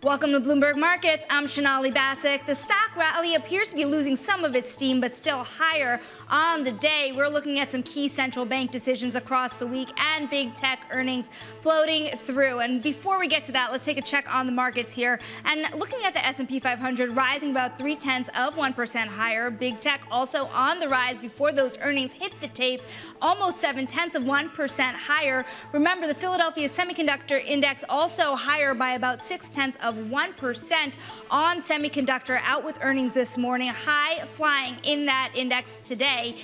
Welcome to Bloomberg Markets. I'm Shonali Bassick. The stock rally appears to be losing some of its steam, but still higher on the day. We're looking at some key central bank decisions across the week and big tech earnings floating through. And before we get to that, let's take a check on the markets here. And looking at the S&P 500, rising about 0.3% higher. Big tech also on the rise before those earnings hit the tape, almost 0.7% higher. Remember, the Philadelphia Semiconductor Index also higher by about 0.6% on semiconductor, out with earnings this morning. High flying in that index today,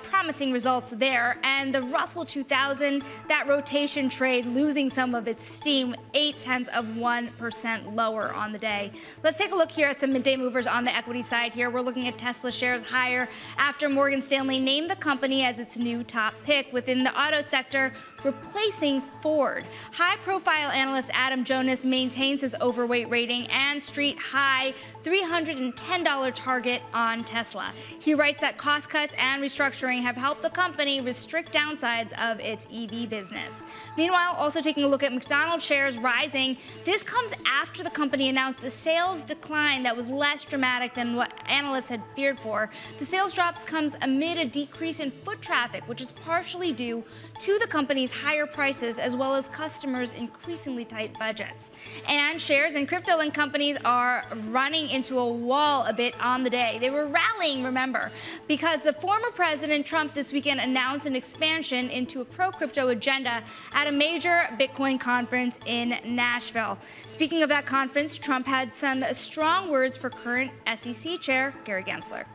promising results there. And the Russell 2000, that rotation trade, losing some of its steam, 0.8% lower on the day. Let's take a look here at some midday movers on the equity side here. We're looking at Tesla shares higher after Morgan Stanley named the company as its new top pick within the auto sector, replacing Ford. High-profile analyst Adam Jonas maintains his overweight rating and street high $310 target on Tesla. He writes that cost cuts and restructuring have helped the company restrict downsides of its EV business. Meanwhile, also taking a look at McDonald's shares rising. This comes after the company announced a sales decline that was less dramatic than what analysts had feared for. The sales drops comes amid a decrease in foot traffic, which is partially due to the company's higher prices as well as customers' increasingly tight budgets. And shares in crypto-linked companies are running into a wall a bit on the day. They were rallying, remember, because the former President Trump this weekend announced an expansion into a pro-crypto agenda at a major Bitcoin conference in Nashville. Speaking of that conference, Trump had some strong words for current SEC Chair Gary Gensler.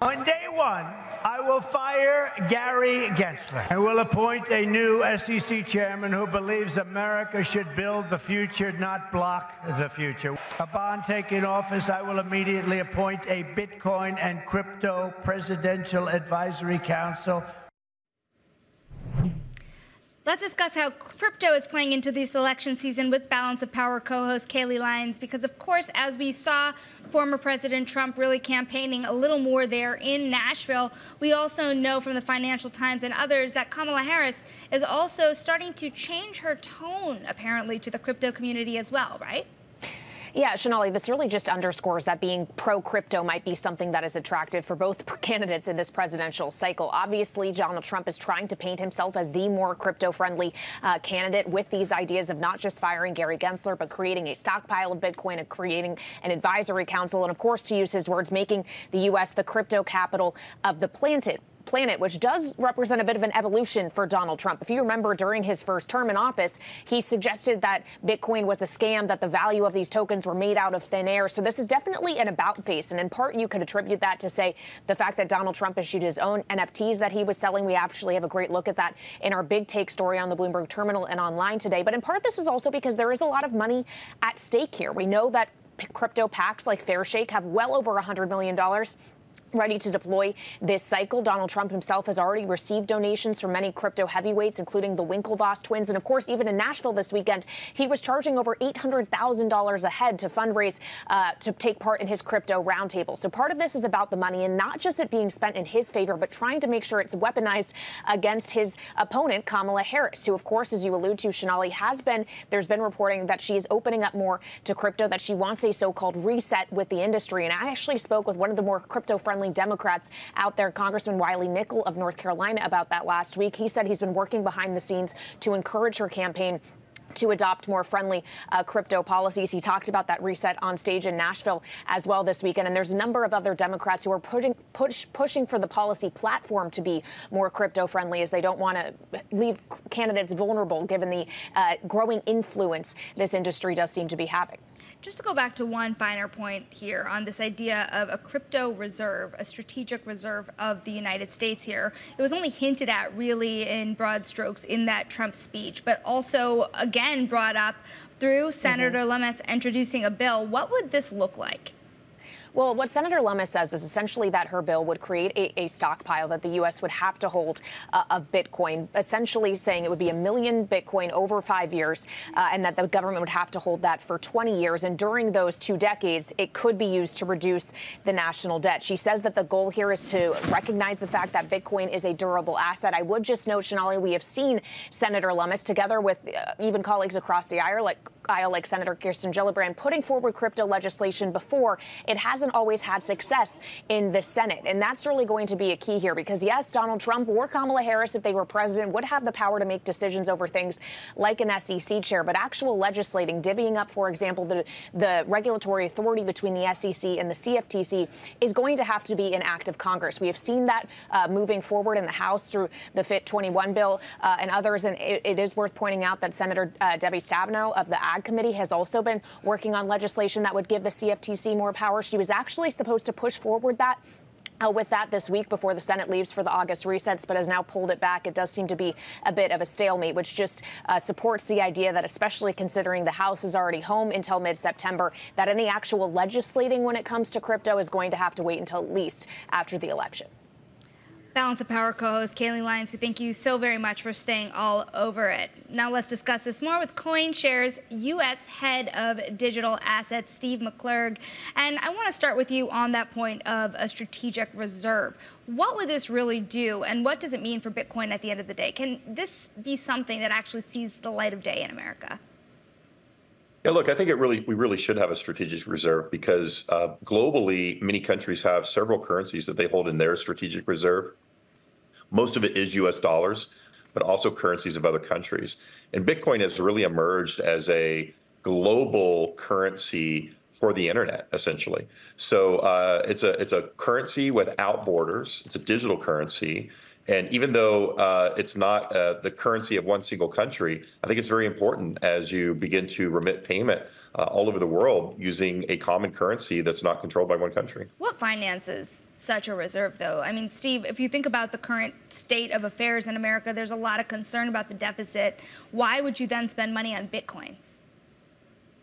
On day one, I will fire Gary Gensler. I will appoint a new SEC chairman who believes America should build the future, not block the future. Upon taking office, I will immediately appoint a Bitcoin and crypto presidential advisory council. Let's discuss how crypto is playing into this election season with Balance of Power co-host Kayleigh Lyons, because, of course, as we saw former President Trump really campaigning a little more there in Nashville, we also know from the Financial Times and others that Kamala Harris is also starting to change her tone, apparently, to the crypto community as well, right? Yeah, Shonali, this really just underscores that being pro-crypto might be something that is attractive for both candidates in this presidential cycle. Obviously, Donald Trump is trying to paint himself as the more crypto-friendly candidate with these ideas of not just firing Gary Gensler, but creating a stockpile of Bitcoin and creating an advisory council. And, of course, to use his words, making the U.S. the crypto capital of the planet, which does represent a bit of an evolution for Donald Trump. If you remember, during his first term in office, he suggested that Bitcoin was a scam, that the value of these tokens were made out of thin air. So this is definitely an about face. And in part, you could attribute that to, say, the fact that Donald Trump issued his own NFTs that he was selling. We actually have a great look at that in our big take story on the Bloomberg terminal and online today. But in part, this is also because there is a lot of money at stake here. We know that crypto PACs like Fairshake have well over $100 million ready to deploy this cycle. Donald Trump himself has already received donations from many crypto heavyweights, including the Winklevoss twins. And of course, even in Nashville this weekend, he was charging over $800,000 a head to fundraise to take part in his crypto roundtable. So part of this is about the money and not just it being spent in his favor, but trying to make sure it's weaponized against his opponent, Kamala Harris, who, of course, as you allude to, Shonali, there's been reporting that she is opening up more to crypto, that she wants a so-called reset with the industry. And I actually spoke with one of the more crypto-friendly Democrats out there, Congressman Wiley Nickel of North Carolina, about that last week. He said he's been working behind the scenes to encourage her campaign to adopt more friendly crypto policies. He talked about that reset on stage in Nashville as well this weekend. And there's a number of other Democrats who are pushing for the policy platform to be more crypto friendly, as they don't want to leave candidates vulnerable given the growing influence this industry does seem to be having. Just to go back to one finer point here on this idea of a crypto reserve, a strategic reserve of the United States here. It was only hinted at really in broad strokes in that Trump speech, but also again brought up through Senator Lummis introducing a bill. What would this look like? Well, what Senator Lummis says is essentially that her bill would create a stockpile that the U.S. would have to hold of Bitcoin, essentially saying it would be 1 million Bitcoin over 5 years, and that the government would have to hold that for 20 years. And during those 2 decades, it could be used to reduce the national debt. She says that the goal here is to recognize the fact that Bitcoin is a durable asset. I would just note, Sonali, we have seen Senator Lummis, together with even colleagues across the aisle like Senator Kirsten Gillibrand, putting forward crypto legislation before. It hasn't always had success in the Senate. And that's really going to be a key here because, yes, Donald Trump or Kamala Harris, if they were president, would have the power to make decisions over things like an SEC chair. But actual legislating, divvying up, for example, the regulatory authority between the SEC and the CFTC is going to have to be an act of Congress. We have seen that moving forward in the House through the FIT 21 bill and others. And it is worth pointing out that Senator Debbie Stabenow of the Ag Committee has also been working on legislation that would give the CFTC more power. She was actually supposed to push forward that with that this week before the Senate leaves for the August resets, but has now pulled it back. It does seem to be a bit of a stalemate, which just supports the idea that, especially considering the House is already home until mid-September, that any actual legislating when it comes to crypto is going to have to wait until at least after the election. Balance of Power co-host Kaylee Lyons, we thank you so very much for staying all over it. Now let's discuss this more with CoinShares U.S. Head of Digital Assets, Steve McClurg. And I want to start with you on that point of a strategic reserve. What would this really do, and what does it mean for Bitcoin at the end of the day? Can this be something that actually sees the light of day in America? Yeah, look, I think we really should have a strategic reserve because globally, many countries have several currencies that they hold in their strategic reserve. Most of it is U.S. dollars, but also currencies of other countries. And Bitcoin has really emerged as a global currency for the internet, essentially. So it's a currency without borders. It's a digital currency. And even though it's not the currency of one single country, I think it's very important as you begin to remit payment all over the world using a common currency that's not controlled by one country. What finances such a reserve, though? I mean, Steve, if you think about the current state of affairs in America, there's a lot of concern about the deficit. Why would you then spend money on Bitcoin?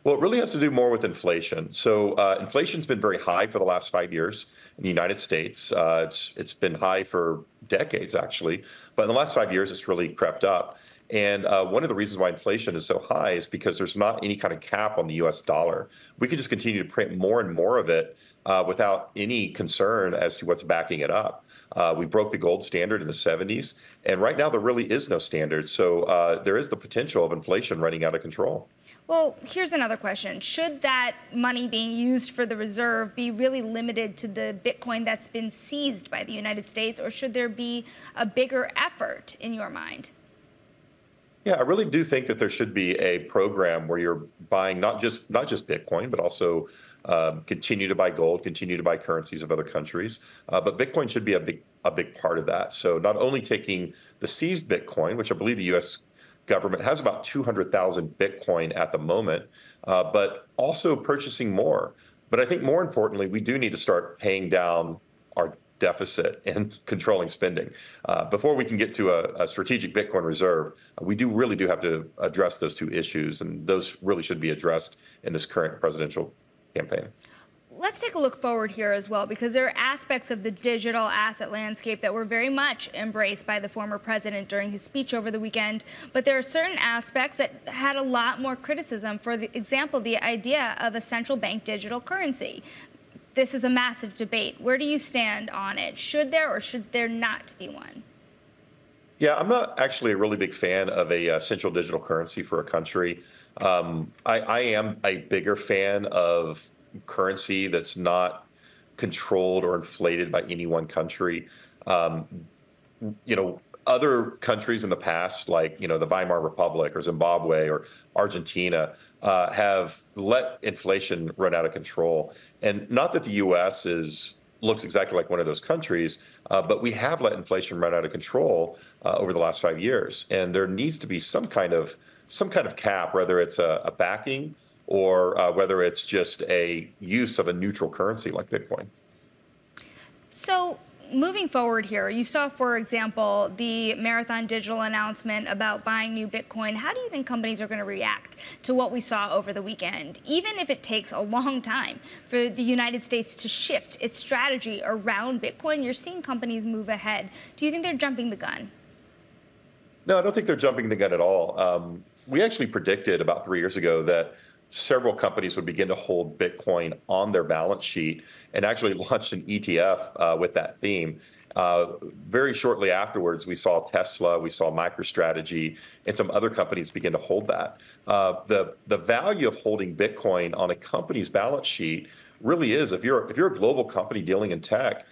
Well, it really has to do more with inflation. So inflation's been very high for the last 5 years in the United States. It's been high for decades, actually. But in the last 5 years, it's really crept up. And one of the reasons why inflation is so high is because there's not any kind of cap on the U.S. dollar. We can just continue to print more and more of it without any concern as to what's backing it up. We broke the gold standard in the 70s. And right now, there really is no standard. So there is the potential of inflation running out of control. Well, here's another question. Should that money being used for the reserve be really limited to the Bitcoin that's been seized by the United States, or should there be a bigger effort in your mind? Yeah, I really do think that there should be a program where you're buying not just Bitcoin, but also continue to buy gold, continue to buy currencies of other countries. But Bitcoin should be a big part of that. So not only taking the seized Bitcoin, which I believe the U.S. government has about 200,000 Bitcoin at the moment, but also purchasing more. But I think more importantly, we do need to start paying down our deficit and controlling spending. Before we can get to a strategic Bitcoin reserve, we really do have to address those two issues, and those really should be addressed in this current presidential campaign. Let's take a look forward here as well, because there are aspects of the digital asset landscape that were very much embraced by the former president during his speech over the weekend. But there are certain aspects that had a lot more criticism. For example, the idea of a central bank digital currency. This is a massive debate. Where do you stand on it? Should there or should there not be one? Yeah, I'm not actually a really big fan of a central digital currency for a country. I am a bigger fan of currency that's not controlled or inflated by any one country. Other countries in the past, like, the Weimar Republic or Zimbabwe or Argentina, have let inflation run out of control. And not that the U.S. looks exactly like one of those countries, but we have let inflation run out of control over the last 5 years. And there needs to be some kind of cap, whether it's a backing or whether it's just a use of a neutral currency like Bitcoin. So moving forward here, you saw, for example, the Marathon Digital announcement about buying new Bitcoin. How do you think companies are going to react to what we saw over the weekend, even if it takes a long time for the United States to shift its strategy around Bitcoin? You're seeing companies move ahead. Do you think they're jumping the gun? No, I don't think they're jumping the gun at all. We actually predicted about 3 years ago that several companies would begin to hold Bitcoin on their balance sheet and actually launched an ETF with that theme. Very shortly afterwards, we saw Tesla, we saw MicroStrategy, and some other companies begin to hold that. The value of holding Bitcoin on a company's balance sheet really is, if you're a global company dealing in tech,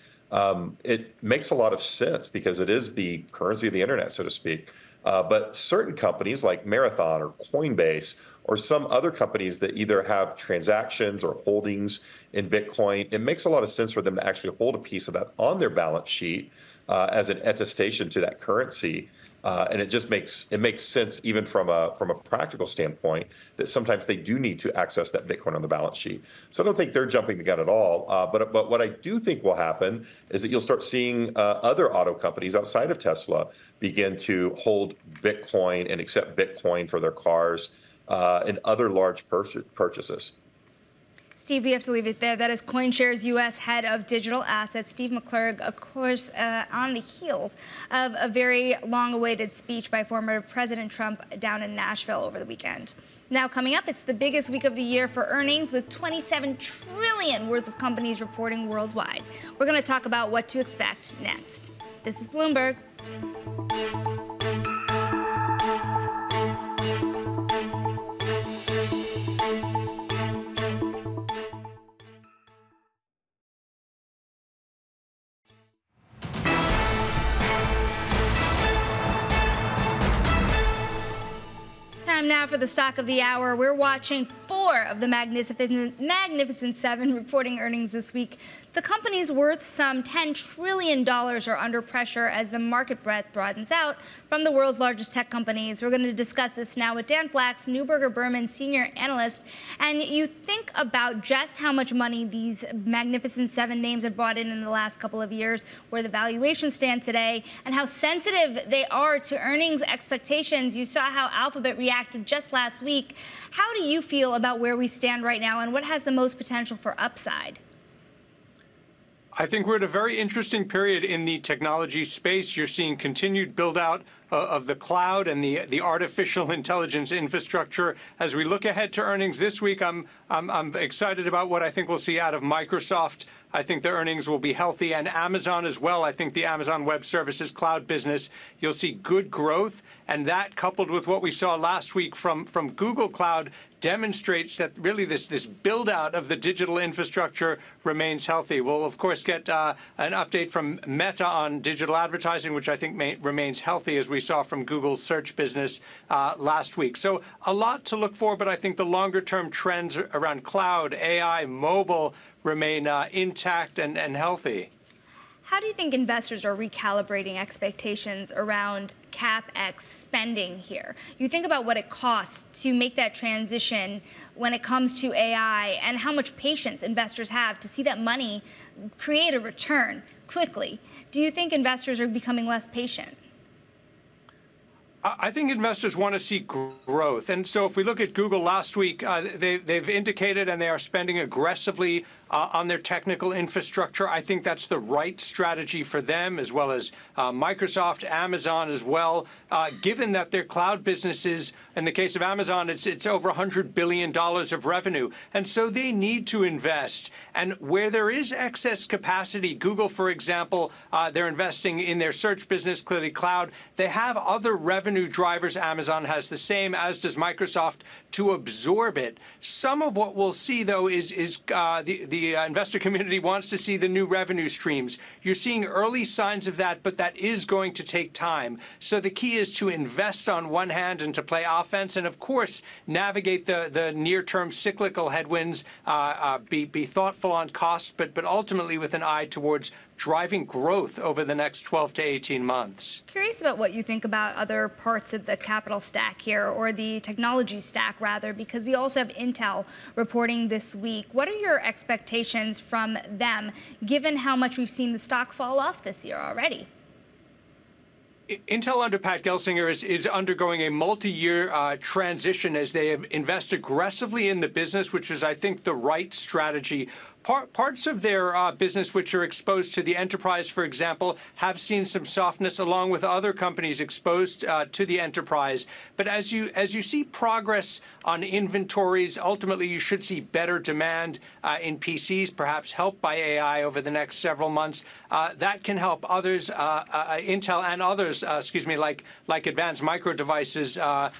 it makes a lot of sense because it is the currency of the internet, so to speak. But certain companies like Marathon or Coinbase or some other companies that either have transactions or holdings in Bitcoin, it makes a lot of sense for them to actually hold a piece of that on their balance sheet as an attestation to that currency. And it just makes sense even from a practical standpoint that sometimes they do need to access that Bitcoin on the balance sheet. So I don't think they're jumping the gun at all. But what I do think will happen is that you'll start seeing other auto companies outside of Tesla begin to hold Bitcoin and accept Bitcoin for their cars and other large purchases. Steve, we have to leave it there. That is CoinShares U.S. head of digital assets, Steve McClurg, of course, on the heels of a very long-awaited speech by former President Trump down in Nashville over the weekend. Now, coming up, it's the biggest week of the year for earnings with $27 trillion worth of companies reporting worldwide. We're going to talk about what to expect next. This is Bloomberg. Time now for the stock of the hour. We're watching 4 of the Magnificent 7 reporting earnings this week. The companies worth some $10 trillion are under pressure as the market breadth broadens out from the world's largest tech companies. We're going to discuss this now with Dan Flax, Neuberger Berman, senior analyst. And you think about just how much money these Magnificent 7 names have brought in the last couple of years, where the valuations stand today, and how sensitive they are to earnings expectations. You saw how Alphabet reacted just last week. How do you feel about where we stand right now, and what has the most potential for upside? I think we're at a very interesting period in the technology space. You're seeing continued build out of the cloud and the artificial intelligence infrastructure. As we look ahead to earnings this week, I'm excited about what I think we'll see out of Microsoft. I think the earnings will be healthy, and Amazon as well. I think the Amazon Web Services cloud business, you'll see good growth, and that coupled with what we saw last week from Google Cloud demonstrates that really this build out of the digital infrastructure remains healthy. We'll of course get an update from Meta on digital advertising, which I think remains healthy, as we saw from Google's search business last week. So a lot to look for, but I think the longer term trends around cloud, AI, mobile remain intact and healthy. How do you think investors are recalibrating expectations around CapEx spending here? You think about what it costs to make that transition when it comes to AI and how much patience investors have to see that money create a return quickly. Do you think investors are becoming less patient? I think investors want to see growth. And so if we look at Google last week, they've indicated and they are spending aggressively on their technical infrastructure. I think that's the right strategy for them, as well as Microsoft, Amazon as well, given that their cloud businesses, in the case of Amazon, it's over $100 billion of revenue. And so they need to invest. And where there is excess capacity, Google, for example, they're investing in their search business, clearly cloud. They have other revenue drivers. Amazon has the same, as does Microsoft, to absorb it. Some of what we'll see, though, is the investor community wants to see the new revenue streams. You're seeing early signs of that, but that is going to take time. So the key is to invest on one hand and to play offense, and of course navigate the near-term cyclical headwinds. Be thoughtful on cost, but ultimately with an eye towards driving growth over the next 12 to 18 months. Curious about what you think about other parts of the capital stack here, or the technology stack rather, because we also have Intel reporting this week. What are your expectations from them, given how much we've seen the stock fall off this year already? Intel under Pat Gelsinger is undergoing a multi-year transition as they invest aggressively in the business, which is, I think, the right strategy. Parts of their business which are exposed to the enterprise, for example, have seen some softness along with other companies exposed to the enterprise. But as you see progress on inventories, ultimately you should see better demand in PCs, perhaps helped by AI over the next several months. That can help others, Intel and others, like Advanced Micro Devices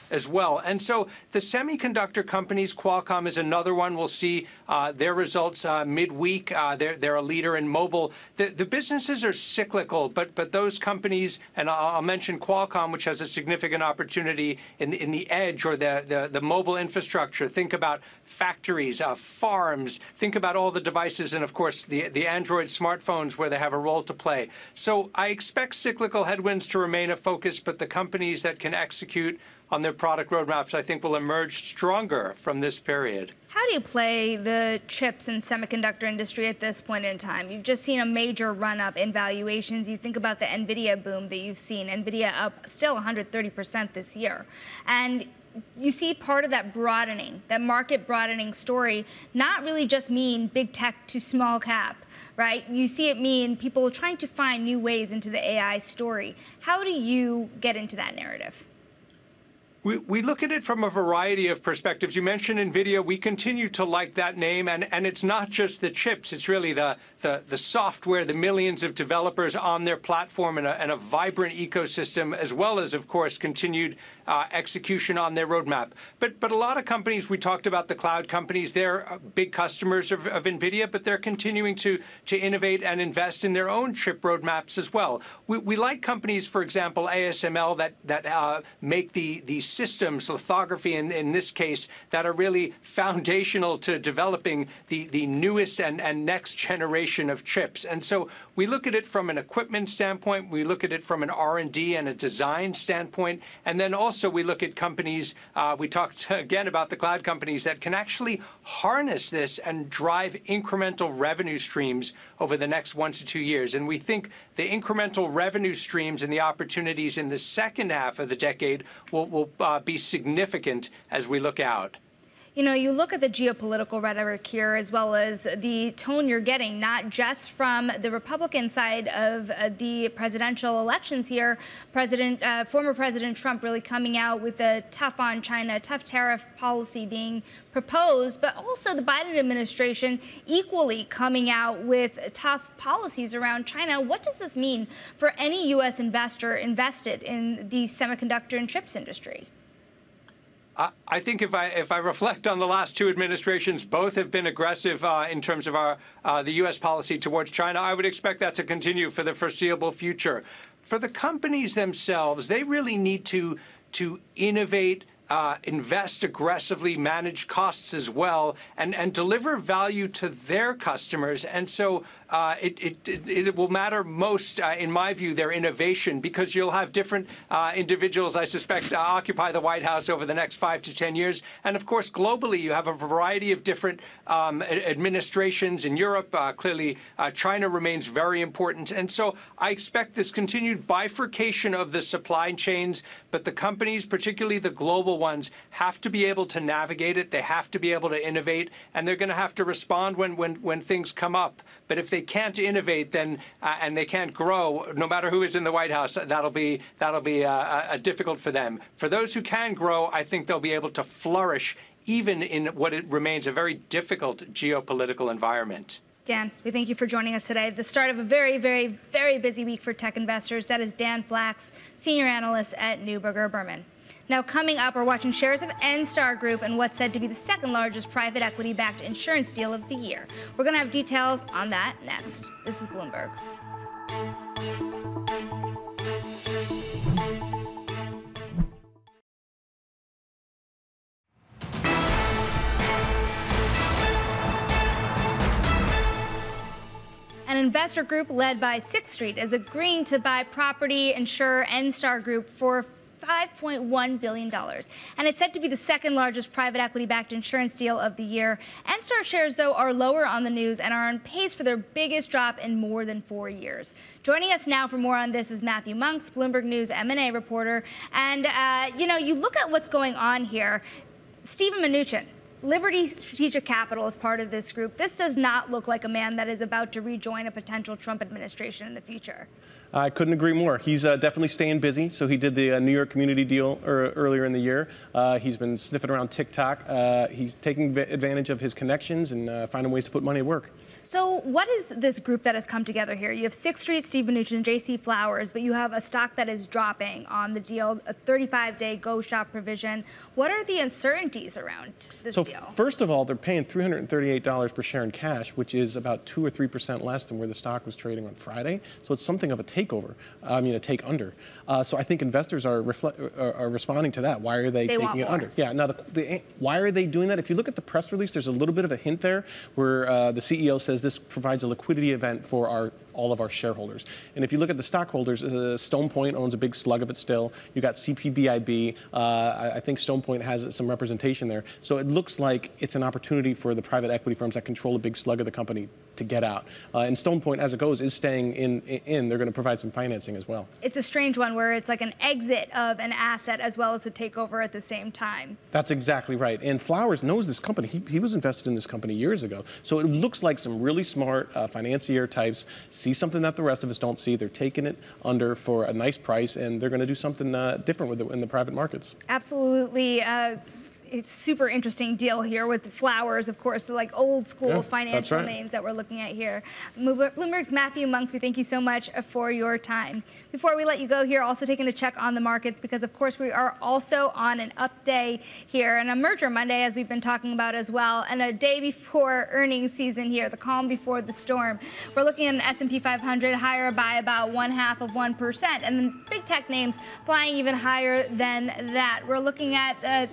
as well. And so the semiconductor companies, Qualcomm is another one. We'll see their results midweek. They're a leader in mobile. The businesses are cyclical, but those companies, and I'll mention Qualcomm, which has a significant opportunity in the edge or the mobile infrastructure. Think about factories, farms. Think about all the devices, and of course the Android smartphones where they have a role to play. So I expect cyclical headwinds to remain a focus, but the companies that can execute on their product roadmaps, I think, will emerge stronger from this period. How do you play the chips and semiconductor industry at this point in time? You've just seen a major run-up in valuations. You think about the NVIDIA boom that you've seen. NVIDIA up still 130% this year. And you see part of that broadening, that market broadening story, not really just mean big tech to small cap, right? You see it mean people trying to find new ways into the AI story. How do you get into that narrative? We look at it from a variety of perspectives. You mentioned NVIDIA. We continue to like that name, and it's not just the chips. It's really the software, the millions of developers on their platform, and a vibrant ecosystem, as well as, of course, continued execution on their roadmap. But a lot of companies, we talked about the cloud companies, they're big customers of NVIDIA, but they're continuing to innovate and invest in their own chip roadmaps as well. We like companies, for example, ASML, that make the systems, lithography in this case, that are really foundational to developing the newest and next generation of chips. And so we look at it from an equipment standpoint, we look at it from an R&D and a design standpoint, and then also we look at companies, we talked again about the cloud companies that can actually harness this and drive incremental revenue streams over the next 1 to 2 years. And we think the incremental revenue streams and the opportunities in the second half of the decade will be significant as we look out. You know, you look at the geopolitical rhetoric here, as well as the tone you're getting, not just from the Republican side of the presidential elections here. Former President Trump really coming out with a tough on China, tough tariff policy being proposed, but also the Biden administration equally coming out with tough policies around China. What does this mean for any U.S. investor invested in the semiconductor and chips industry? I think if I reflect on the last two administrations, both have been aggressive in terms of the U.S. policy towards China. I would expect that to continue for the foreseeable future. For the companies themselves, they really need to innovate, invest aggressively, manage costs as well, and deliver value to their customers. And so it will matter most, in my view, their innovation, because you'll have different individuals, I suspect, occupy the White House over the next 5 to 10 years. And of course, globally, you have a variety of different administrations in Europe. Clearly, China remains very important. And so I expect this continued bifurcation of the supply chains, but the companies, particularly the global ones, have to be able to navigate it. They have to be able to innovate, and they're going to have to respond when things come up. But if they can't innovate, then and they can't grow, no matter who is in the White House, that'll be difficult for them. For those who can grow, I think they'll be able to flourish even in what it remains a very difficult geopolitical environment. Dan, we thank you for joining us today. The start of a very, very, very busy week for tech investors. That is Dan Flax, Senior Analyst at Neuberger Berman. Now, coming up, we're watching shares of Enstar Group and what's said to be the second largest private equity-backed insurance deal of the year. We're going to have details on that next. This is Bloomberg. An investor group led by Sixth Street is agreeing to buy property insurer Enstar Group for $5.1 billion. And it's said to be the second largest private equity-backed insurance deal of the year. Enstar shares, though, are lower on the news and are on pace for their biggest drop in more than 4 years. Joining us now for more on this is Matthew Monks, Bloomberg News M&A reporter. And, you look at what's going on here. Stephen Mnuchin, Liberty Strategic Capital is part of this group. This does not look like a man that is about to rejoin a potential Trump administration in the future. I couldn't agree more. He's definitely staying busy. So he did the New York community deal earlier in the year. He's been sniffing around TikTok. He's taking advantage of his connections and finding ways to put money to work. So what is this group that has come together here? You have Sixth Street, Steve Mnuchin, J.C. Flowers, but you have a stock that is dropping on the deal, a 35-day go-shop provision. What are the uncertainties around this deal? First of all, they're paying $338 per share in cash, which is about 2 or 3% less than where the stock was trading on Friday. So it's something of a takeover. A take under. So I think investors are responding to that. Why are they taking it under? Yeah. Now, why are they doing that? If you look at the press release, there's a little bit of a hint there where the CEO says this provides a liquidity event for all of our shareholders. And if you look at the stockholders, Stone Point owns a big slug of it still. You got CPBIB. I think Stone Point has some representation there. So it looks like it's an opportunity for the private equity firms that control a big slug of the company to get out. And Stone Point, as it goes, is staying in. They're going to provide some financing as well. It's a strange one where it's like an exit of an asset as well as a takeover at the same time. That's exactly right. And Flowers knows this company. He was invested in this company years ago. So it looks like some really smart financier types see something that the rest of us don't see. They're taking it under for a nice price, and they're going to do something different with it in the private markets. Absolutely. It's super interesting deal here with the Flowers, of course, the old school financial names that we're looking at here. Bloomberg's Matthew Monks, we thank you so much for your time. Before we let you go here, also taking a check on the markets because, of course, we are also on an up day here and a merger Monday, as we've been talking about as well, and a day before earnings season here, the calm before the storm. We're looking at an S&P 500 higher by about 0.5%, and then big tech names flying even higher than that. We're looking at the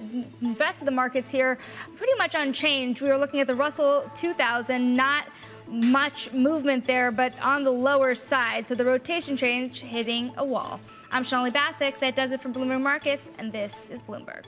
rest of the markets here pretty much unchanged. We were looking at the Russell 2000, not much movement there, but on the lower side. So the rotation change hitting a wall. I'm Sonali Basak. That does it for Bloomberg Markets, and this is Bloomberg.